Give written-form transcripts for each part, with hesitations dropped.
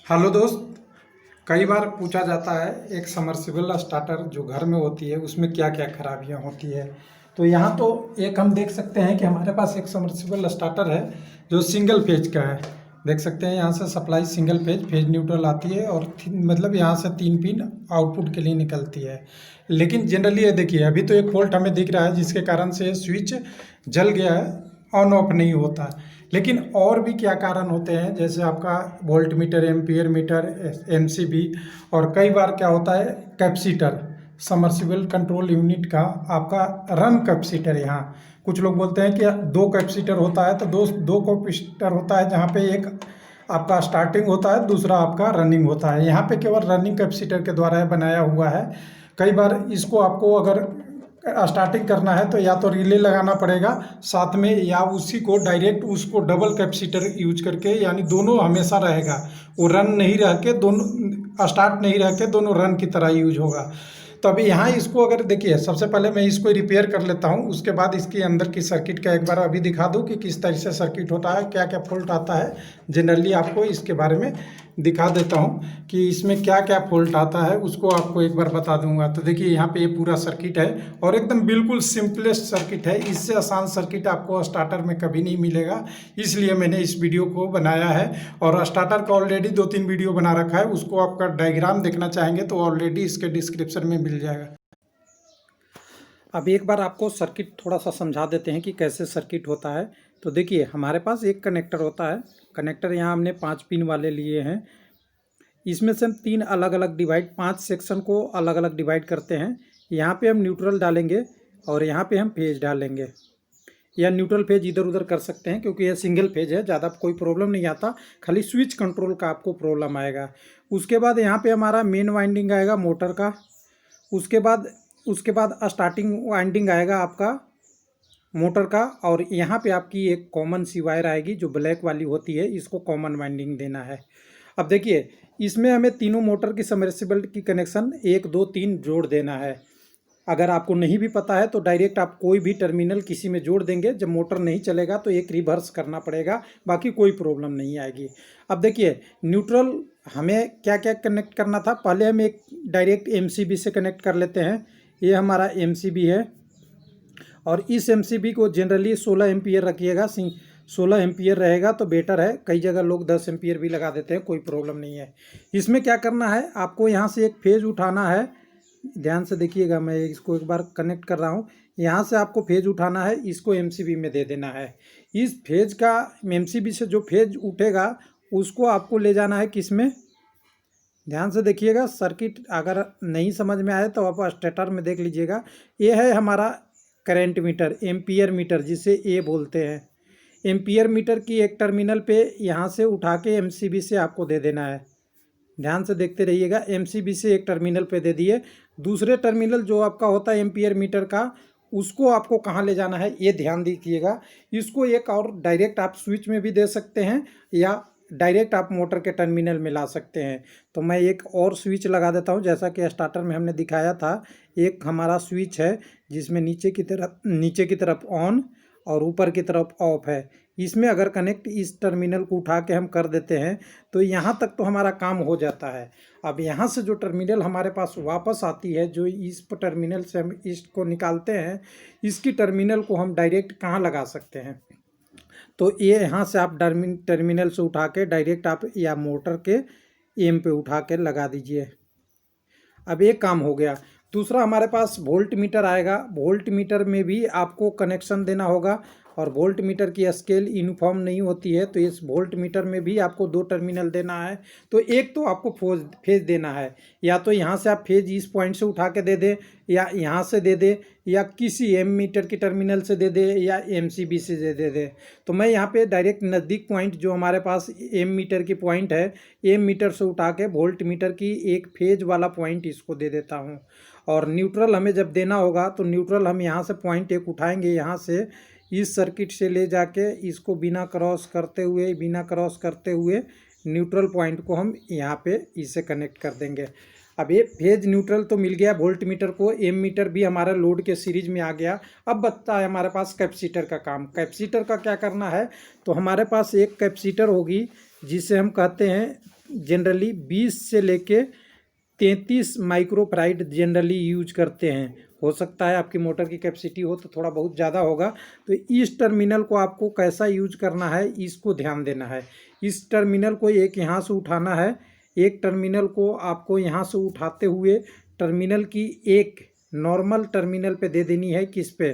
Hello दोस्त। कई बार पूछा जाता है एक समर्सिबल स्टार्टर जो घर में होती है उसमें क्या क्या खराबियां होती है। तो यहाँ तो एक हम देख सकते हैं कि हमारे पास एक समर्सिबल स्टार्टर है जो सिंगल फेज का है। देख सकते हैं यहाँ से supply single phase phase neutral आती है और मतलब यहाँ से 3 पिन आउटपुट के लिए निकलती है। लेकिन जनरली ये देखिए अभी तो एक फॉल्ट हमें दिख रहा है जिसके कारण से स्विच जल गया है, ऑन ऑफ नहीं होता। लेकिन और भी क्या कारण होते हैं, जैसे आपका volt meter, ampere meter, MCB, और कई बार क्या होता है कैपेसिटर, समर्सिबल कंट्रोल यूनिट का आपका रन कैपेसिटर। यहाँ कुछ लोग बोलते हैं कि दो कैपेसिटर होता है, तो दो दो कैपेसिटर होता है जहाँ पे एक आपका स्टार्टिंग होता है, दूसरा आपका रनिंग होता है। यहाँ पे केवल रनिंग कैपेसिटर के द्वारा बनाया हुआ है। कई बार इसको आपको अगर स्टार्टिंग करना है तो या तो रिले लगाना पड़ेगा साथ में, या उसी को डायरेक्ट उसको डबल कैपेसिटर यूज करके, यानी दोनों हमेशा रहेगा, वो रन नहीं रह के दोनों स्टार्ट नहीं रह के दोनों रन की तरह यूज होगा। तो अभी यहाँ इसको अगर देखिए, सबसे पहले मैं इसको रिपेयर कर लेता हूँ, उसके बाद इसके अंदर की सर्किट का एक बार अभी दिखा दूँ कि किस तरह से सर्किट होता है, क्या क्या फॉल्ट आता है। जनरली आपको इसके बारे में दिखा देता हूँ कि इसमें क्या क्या फॉल्ट आता है, उसको आपको एक बार बता दूंगा। तो देखिए यहाँ पे ये पूरा सर्किट है और एकदम बिल्कुल सिंपलेस्ट सर्किट है। इससे आसान सर्किट आपको स्टार्टर में कभी नहीं मिलेगा, इसलिए मैंने इस वीडियो को बनाया है। और स्टार्टर का ऑलरेडी 2-3 वीडियो बना रखा है, उसको आपका डायग्राम देखना चाहेंगे तो ऑलरेडी इसके डिस्क्रिप्शन में मिल जाएगा। अब एक बार आपको सर्किट थोड़ा सा समझा देते हैं कि कैसे सर्किट होता है। तो देखिए हमारे पास एक कनेक्टर होता है, कनेक्टर यहाँ हमने 5 पिन वाले लिए हैं। इसमें से हम 3 अलग अलग डिवाइड, 5 सेक्शन को अलग अलग डिवाइड करते हैं। यहाँ पे हम न्यूट्रल डालेंगे और यहाँ पे हम फेज डालेंगे, या न्यूट्रल फेज इधर उधर कर सकते हैं क्योंकि यह सिंगल फेज है, ज़्यादा कोई प्रॉब्लम नहीं आता, खाली स्विच कंट्रोल का आपको प्रॉब्लम आएगा। उसके बाद यहाँ पे हमारा मेन वाइंडिंग आएगा मोटर का। उसके बाद स्टार्टिंग वाइंडिंग आएगा आपका मोटर का, और यहाँ पे आपकी एक कॉमन सी वायर आएगी जो ब्लैक वाली होती है, इसको कॉमन वाइंडिंग देना है। अब देखिए इसमें हमें तीनों मोटर की सबमर्सिबल की कनेक्शन 1 2 3 जोड़ देना है। अगर आपको नहीं भी पता है तो डायरेक्ट आप कोई भी टर्मिनल किसी में जोड़ देंगे, जब मोटर नहीं चलेगा तो एक रिवर्स करना पड़ेगा, बाकी कोई प्रॉब्लम नहीं आएगी। अब देखिए न्यूट्रल हमें क्या क्या कनेक्ट करना था, पहले हम एक डायरेक्ट एमसीबी से कनेक्ट कर लेते हैं। ये हमारा एमसीबी है और इस एमसीबी को जनरली 16 एम्पियर रखिएगा, 16 एम्पियर रहेगा तो बेटर है। कई जगह लोग 10 एम्पियर भी लगा देते हैं, कोई प्रॉब्लम नहीं है। इसमें क्या करना है, आपको यहाँ से एक फेज उठाना है, ध्यान से देखिएगा, मैं इसको एक बार कनेक्ट कर रहा हूँ। यहाँ से आपको फेज उठाना है, इसको एमसीबी में दे देना है। इस फेज का एमसीबी से जो फेज उठेगा उसको आपको ले जाना है किस में, ध्यान से देखिएगा। सर्किट अगर नहीं समझ में आए तो आप स्टेटर में देख लीजिएगा। ये है हमारा करंट मीटर, एम्पियर मीटर जिसे ए बोलते हैं। एम्पियर मीटर की एक टर्मिनल पे यहाँ से उठा के एमसीबी से आपको दे देना है। ध्यान से देखते रहिएगा, एमसीबी से एक टर्मिनल पे दे दिए। दूसरे टर्मिनल जो आपका होता है एम्पियर मीटर का, उसको आपको कहाँ ले जाना है ये ध्यान दीजिएगा। इसको एक और डायरेक्ट आप स्विच में भी दे सकते हैं या डायरेक्ट आप मोटर के टर्मिनल में ला सकते हैं। तो मैं एक और स्विच लगा देता हूं, जैसा कि स्टार्टर में हमने दिखाया था। एक हमारा स्विच है जिसमें नीचे की तरफ ऑन और ऊपर की तरफ ऑफ है। इसमें अगर कनेक्ट इस टर्मिनल को उठा के हम कर देते हैं तो यहाँ तक तो हमारा काम हो जाता है। अब यहाँ से जो टर्मिनल हमारे पास वापस आती है, जो इस टर्मिनल से हम इसको निकालते हैं, इसकी टर्मिनल को हम डायरेक्ट कहाँ लगा सकते हैं, तो ये यहाँ से आप टर्मिनल से उठा के डायरेक्ट आप या मोटर के एम पे उठा के लगा दीजिए। अब एक काम हो गया। दूसरा हमारे पास वोल्ट मीटर आएगा। वोल्ट मीटर में भी आपको कनेक्शन देना होगा और वोल्ट मीटर की स्केल यूनिफॉर्म नहीं होती है, तो इस वोल्ट मीटर में भी आपको 2 टर्मिनल देना है। तो एक तो आपको फेज देना है, या तो यहाँ से आप फेज इस पॉइंट से उठा के दे दे, या यहाँ से दे दे, या किसी एम मीटर की टर्मिनल से दे दे, या एमसीबी से दे दे। तो मैं यहाँ पे डायरेक्ट नज़दीक पॉइंट जो हमारे पास एम मीटर की पॉइंट है, एम मीटर से उठा के वोल्ट मीटर की एक फेज वाला पॉइंट इसको दे देता हूँ। और न्यूट्रल हमें जब देना होगा तो न्यूट्रल हम यहाँ से पॉइंट एक उठाएंगे, यहाँ से इस सर्किट से ले जाके इसको बिना क्रॉस करते हुए न्यूट्रल पॉइंट को हम यहाँ पे इसे कनेक्ट कर देंगे। अब ये फेज न्यूट्रल तो मिल गया वोल्ट मीटर को, एम मीटर भी हमारा लोड के सीरीज में आ गया। अब बचता है हमारे पास कैपेसिटर का काम। कैपेसिटर का क्या करना है, तो हमारे पास एक कैपेसिटर होगी जिसे हम कहते हैं जनरली 20 से लेके 33 माइक्रोफैराड जनरली यूज करते हैं। हो सकता है आपकी मोटर की कैपेसिटी हो तो थोड़ा बहुत ज़्यादा होगा। तो इस टर्मिनल को आपको कैसा यूज करना है इसको ध्यान देना है। इस टर्मिनल को एक यहाँ से उठाना है, एक टर्मिनल को आपको यहाँ से उठाते हुए टर्मिनल की एक नॉर्मल टर्मिनल पे दे देनी है, किस पे,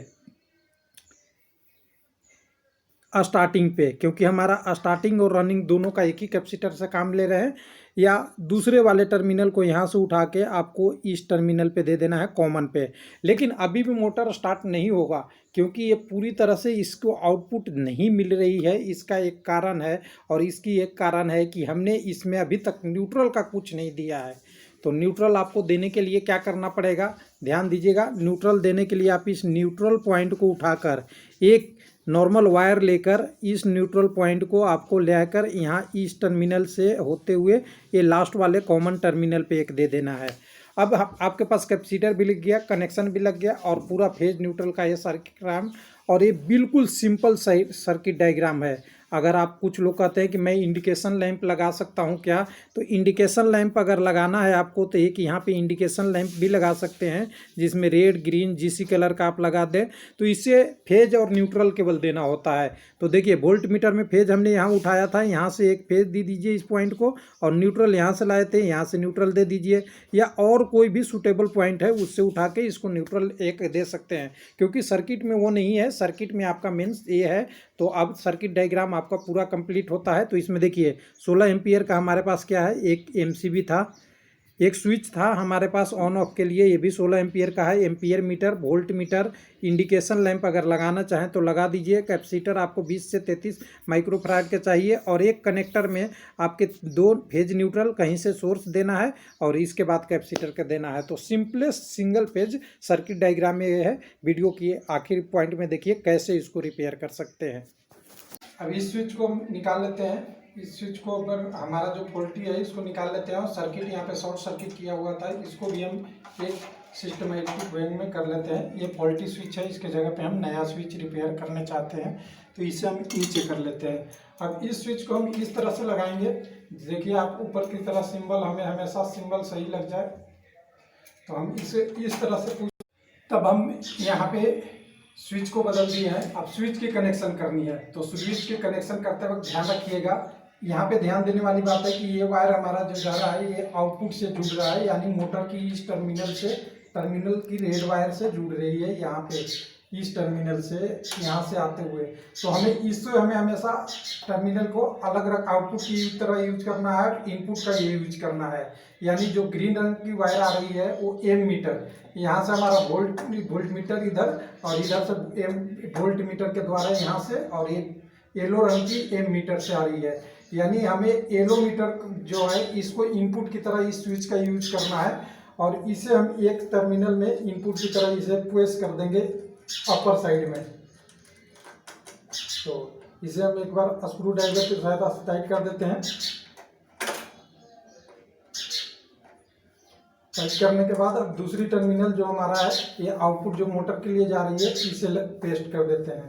स्टार्टिंग पे, क्योंकि हमारा स्टार्टिंग और रनिंग दोनों का एक ही कैपेसिटर से काम ले रहे हैं। या दूसरे वाले टर्मिनल को यहाँ से उठा के आपको इस टर्मिनल पे दे देना है कॉमन पे। लेकिन अभी भी मोटर स्टार्ट नहीं होगा क्योंकि ये पूरी तरह से इसको आउटपुट नहीं मिल रही है। इसका एक कारण है, और इसकी एक कारण है कि हमने इसमें अभी तक न्यूट्रल का कुछ नहीं दिया है। तो न्यूट्रल आपको देने के लिए क्या करना पड़ेगा, ध्यान दीजिएगा। न्यूट्रल देने के लिए आप इस न्यूट्रल पॉइंट को उठाकर एक नॉर्मल वायर लेकर इस न्यूट्रल पॉइंट को आपको लेकर यहाँ इस टर्मिनल से होते हुए ये लास्ट वाले कॉमन टर्मिनल पे एक दे देना है। अब आपके पास कैपेसिटर भी लग गया, कनेक्शन भी लग गया और पूरा फेज न्यूट्रल का ये सर्किट डायग्राम, और ये बिल्कुल सिंपल सर्किट डायग्राम है। अगर आप, कुछ लोग कहते हैं कि मैं इंडिकेशन लैंप लगा सकता हूं क्या, तो इंडिकेशन लैंप अगर लगाना है आपको तो एक यहाँ पे इंडिकेशन लैंप भी लगा सकते हैं जिसमें रेड ग्रीन जिसी कलर का आप लगा दें। तो इससे फेज और न्यूट्रल केवल देना होता है। तो देखिए वोल्ट मीटर में फेज हमने यहाँ उठाया था, यहाँ से एक फेज दे दीजिए इस पॉइंट को, और न्यूट्रल यहाँ से लाए थे, यहाँ से न्यूट्रल दे दीजिए, या और कोई भी सूटेबल पॉइंट है उससे उठा के इसको न्यूट्रल एक दे सकते हैं। क्योंकि सर्किट में वो नहीं है, सर्किट में आपका मेन्स ये है। तो अब सर्किट डायग्राम आपका पूरा कंप्लीट होता है। तो इसमें देखिए 16 एम्पियर का हमारे पास क्या है, एक एमसीबी था, एक स्विच था हमारे पास ऑन ऑफ के लिए, ये भी 16 एम्पियर का है। Ampere meter, volt meter, indication lamp अगर लगाना चाहें तो लगा दीजिए। कैपेसिटर आपको 20 से 33 माइक्रोफैराड के चाहिए, और एक कनेक्टर में आपके 2 फेज न्यूट्रल, कहीं से सोर्स देना है और इसके बाद कैपेसिटर का देना है। तो simplest single phase circuit diagram में ये है। वीडियो की आखिरी पॉइंट में देखिए कैसे इसको रिपेयर कर सकते हैं। अब इस स्विच को हम निकाल लेते हैं। इस स्विच को ऊपर हमारा जो फॉल्टी है इसको निकाल लेते हैं, और सर्किट यहाँ पे शॉर्ट सर्किट किया हुआ था इसको भी हम एक सिस्टमेटिक वे में कर लेते हैं। ये फॉल्टी स्विच है, इसके जगह पे हम नया स्विच रिपेयर करने चाहते हैं तो इसे हम नीचे कर लेते हैं। अब इस स्विच को हम इस तरह से लगाएंगे, देखिए आप ऊपर की तरह सिंबल, हमें हमेशा सिंबल सही लग जाए। तो हम इसे इस तरह से तब हम यहाँ पे स्विच को बदल दिए हैं। अब स्विच की कनेक्शन करनी है, तो स्विच के कनेक्शन करते वक्त ध्यान रखिएगा, यहाँ पे ध्यान देने वाली बात है कि ये वायर हमारा जो जा रहा है ये आउटपुट से जुड़ रहा है, यानी मोटर की इस टर्मिनल से, टर्मिनल की रेड वायर से जुड़ रही है यहाँ पे, इस टर्मिनल से यहाँ से आते हुए। तो हमें हमेशा टर्मिनल को अलग अलग आउटपुट की तरह यूज करना है, इनपुट का ये यूज करना है। यानी जो ग्रीन रंग की वायर आ रही है वो एम मीटर, यहाँ से हमारा वोल्ट मीटर इधर, और इधर से एम वोल्ट मीटर के द्वारा यहाँ से, और ये येलो रंग की एम मीटर से आ रही है। यानी हमें येलो मीटर जो है इसको इनपुट की तरह इस स्विच का यूज करना है, और इसे हम एक टर्मिनल में इनपुट की तरह इसे प्रेस कर देंगे अपर साइड में। तो इसे हम एक बार स्क्रू ड्राइवर की सहायता से टाइट कर देते हैं। टाइट करने के बाद अब दूसरी टर्मिनल जो हमारा है, ये आउटपुट जो मोटर के लिए जा रही है, इसे पेस्ट कर देते हैं।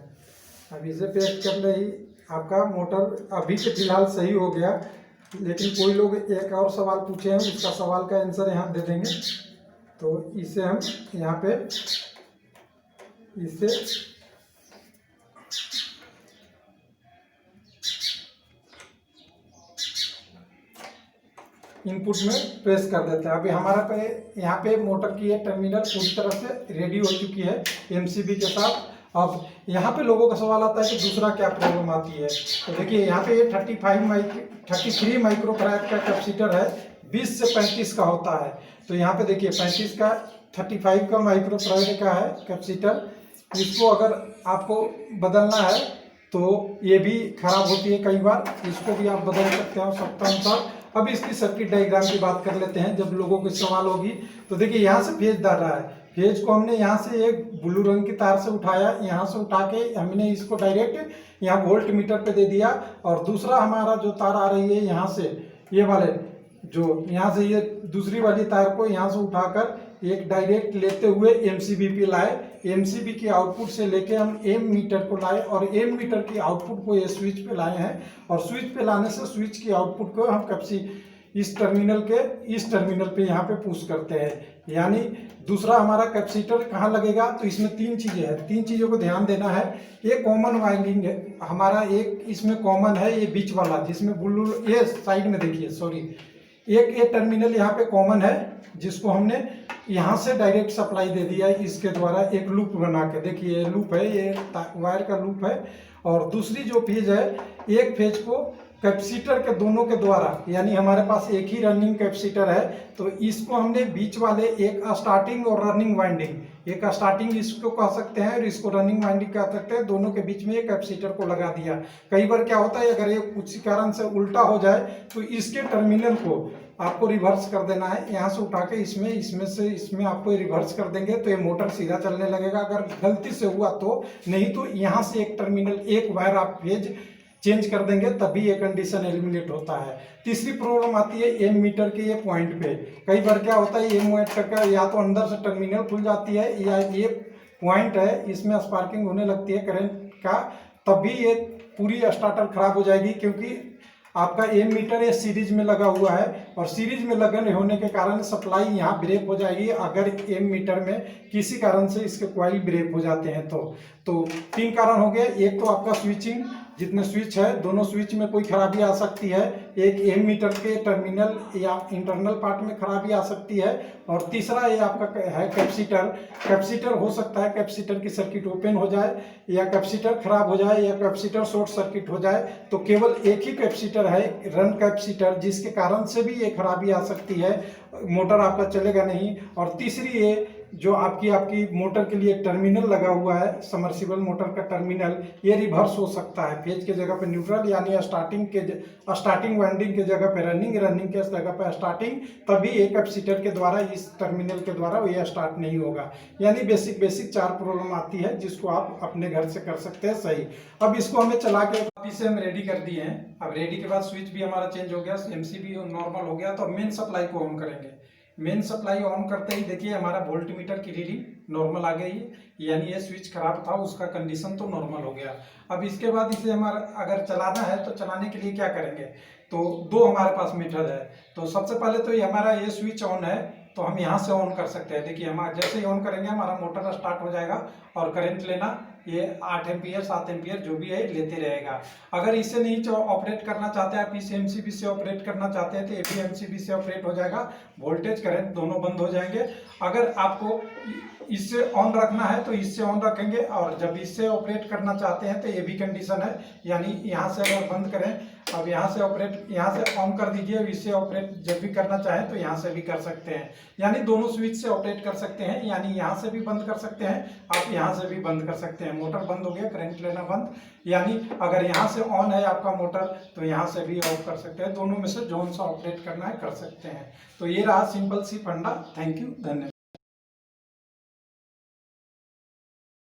अब इसे पेस्ट करने ही आपका मोटर अभी के फिलहाल सही हो गया, लेकिन कोई लोग एक और सवाल पूछे हैं, उसका सवाल का आंसर यहाँ दे देंगे। तो इसे हम यहाँ पे इसे इनपुट में प्रेस कर देते हैं। अभी हमारा पे यहाँ पे मोटर की ये टर्मिनल पूरी तरह से रेडी हो चुकी है एमसीबी के साथ। अब यहाँ पे लोगों का सवाल आता है कि दूसरा क्या प्रॉब्लम आती है। तो देखिए यहाँ पे ये 33 माइक्रोफैराड का कैपेसिटर है, 20 से 35 का होता है। तो यहाँ पे देखिए 35 का 35 का माइक्रोफैराड का है कैपेसिटर। इसको अगर आपको बदलना है तो ये भी खराब होती है कई बार, इसको भी आप बदल सकते हो आवश्यकता अनुसार। अब इसकी सर्किट डायग्राम की बात कर लेते हैं, जब लोगों को सवाल होगी। तो देखिए यहाँ से फेज डाल रहा है, फेज को हमने यहाँ से एक ब्लू रंग की तार से उठाया, यहाँ से उठा के हमने इसको डायरेक्ट यहाँ वोल्ट मीटर पे दे दिया, और दूसरा हमारा जो तार आ रही है यहाँ से, ये वाले जो यहाँ से ये दूसरी वाली तार को यहाँ से उठाकर एक डायरेक्ट लेते हुए एमसीबी पे लाए। एमसीबी की आउटपुट से लेके हम एम मीटर को लाए, और एम मीटर की आउटपुट को ये स्विच पे लाए हैं, और स्विच पे लाने से स्विच की आउटपुट को हम इस टर्मिनल पे यहाँ पे पुश करते हैं। यानी दूसरा हमारा कैपेसिटर कहाँ लगेगा, तो इसमें तीन चीज़ें हैं, तीन चीज़ों को ध्यान देना है। एक कॉमन वाइंडिंग है हमारा, एक इसमें कॉमन है ये बीच वाला जिसमें ब्लू, ये साइड में देखिए सॉरी, एक ये टर्मिनल यहाँ पे कॉमन है जिसको हमने यहाँ से डायरेक्ट सप्लाई दे दिया है इसके द्वारा, एक लूप बना के। देखिए ये लूप है, ये वायर का लूप है। और दूसरी जो फेज है, एक फेज को कैपेसिटर के दोनों के द्वारा, यानी हमारे पास एक ही रनिंग कैपेसिटर है तो इसको हमने बीच वाले एक स्टार्टिंग और रनिंग वाइंडिंग, एक स्टार्टिंग इसको कह सकते हैं और इसको रनिंग वाइंडिंग कह सकते हैं, दोनों के बीच में एक कैपेसिटर को लगा दिया। कई बार क्या होता है, अगर ये कुछ कारण से उल्टा हो जाए तो इसके टर्मिनल को आपको रिवर्स कर देना है, यहाँ से उठा के इसमें आपको रिवर्स कर देंगे तो ये मोटर सीधा चलने लगेगा अगर गलती से हुआ तो। नहीं तो यहाँ से एक टर्मिनल, एक वायर आप फेज चेंज कर देंगे तभी ये कंडीशन एलिमिनेट होता है। तीसरी प्रॉब्लम आती है एम मीटर के ये पॉइंट पे। कई बार क्या होता है, एम मीटर का या तो अंदर से टर्मिनल खुल जाती है या ये पॉइंट है इसमें स्पार्किंग होने लगती है करंट का, तभी ये पूरी स्टार्टर खराब हो जाएगी। क्योंकि आपका एम मीटर ये सीरीज में लगा हुआ है और सीरीज में लगन होने के कारण सप्लाई यहाँ ब्रेक हो जाएगी अगर एम मीटर में किसी कारण से इसके कॉइल ब्रेक हो जाते हैं तो तीन कारण हो गए। एक तो आपका स्विचिंग, जितने स्विच है दोनों स्विच में कोई खराबी आ सकती है, एक एम मीटर के टर्मिनल या इंटरनल पार्ट में खराबी आ सकती है, और तीसरा ये आपका है कैपेसिटर हो सकता है कैपेसिटर की सर्किट ओपन हो जाए या कैपेसिटर खराब हो जाए या कैपेसिटर शॉर्ट सर्किट हो जाए। तो केवल एक ही कैपेसिटर है रन कैपेसिटर, जिसके कारण से भी ये खराबी आ सकती है, मोटर आपका चलेगा नहीं। और तीसरी ये जो आपकी मोटर के लिए टर्मिनल लगा हुआ है, सबमर्सिबल मोटर का टर्मिनल, ये रिवर्स हो सकता है, फेज के जगह पे न्यूट्रल यानी स्टार्टिंग वाइंडिंग के जगह पे रनिंग के जगह पे स्टार्टिंग, तभी एक कैपेसिटर के द्वारा इस टर्मिनल के द्वारा ये स्टार्ट नहीं होगा। यानी बेसिक चार प्रॉब्लम आती है जिसको आप अपने घर से कर सकते हैं सही। अब इसको हमें चला के इसे हम रेडी कर दिए हैं। अब रेडी के बाद स्विच भी हमारा चेंज हो गया, एमसीबी नॉर्मल हो गया, तो मेन सप्लाई को ऑन करेंगे। मेन सप्लाई ऑन करते ही देखिए हमारा वोल्ट मीटर की रीडिंग नॉर्मल आ गई है, यानी ये स्विच खराब था उसका कंडीशन तो नॉर्मल हो गया। अब इसके बाद इसे हमारा अगर चलाना है तो चलाने के लिए क्या करेंगे, तो दो हमारे पास मीटर है। तो सबसे पहले तो ये हमारा ये स्विच ऑन है तो हम यहाँ से ऑन कर सकते हैं। देखिए हम जैसे ही ऑन करेंगे हमारा मोटर स्टार्ट हो जाएगा और करंट लेना ये 8 एम्पियर 7 एम्पियर जो भी है लेते रहेगा। अगर इससे नहीं ऑपरेट करना चाहते हैं आप, इस एमसीबी से ऑपरेट करना चाहते हैं तो ये भी एमसीबी से ऑपरेट हो जाएगा, वोल्टेज करंट दोनों बंद हो जाएंगे। अगर आपको इससे ऑन रखना है तो इससे ऑन रखेंगे, और जब इससे ऑपरेट करना चाहते हैं तो ये भी कंडीशन है, यानी यहाँ से अगर बंद करें, अब यहाँ से ऑन कर दीजिए, इससे ऑपरेट जब भी करना चाहें तो यहाँ से भी कर सकते हैं, यानी दोनों स्विच से ऑपरेट कर सकते हैं, यानी यहाँ से भी बंद कर सकते हैं, आप यहाँ से भी बंद कर सकते हैं। मोटर बंद हो गया, करंट लेना बंद, यानी अगर यहाँ से ऑन है आपका मोटर तो यहाँ से भी ऑफ कर सकते हैं, दोनों में से जो सा ऑपरेट करना है कर सकते हैं। तो ये रहा सिंपल सी फंडा। थैंक यू, धन्यवाद।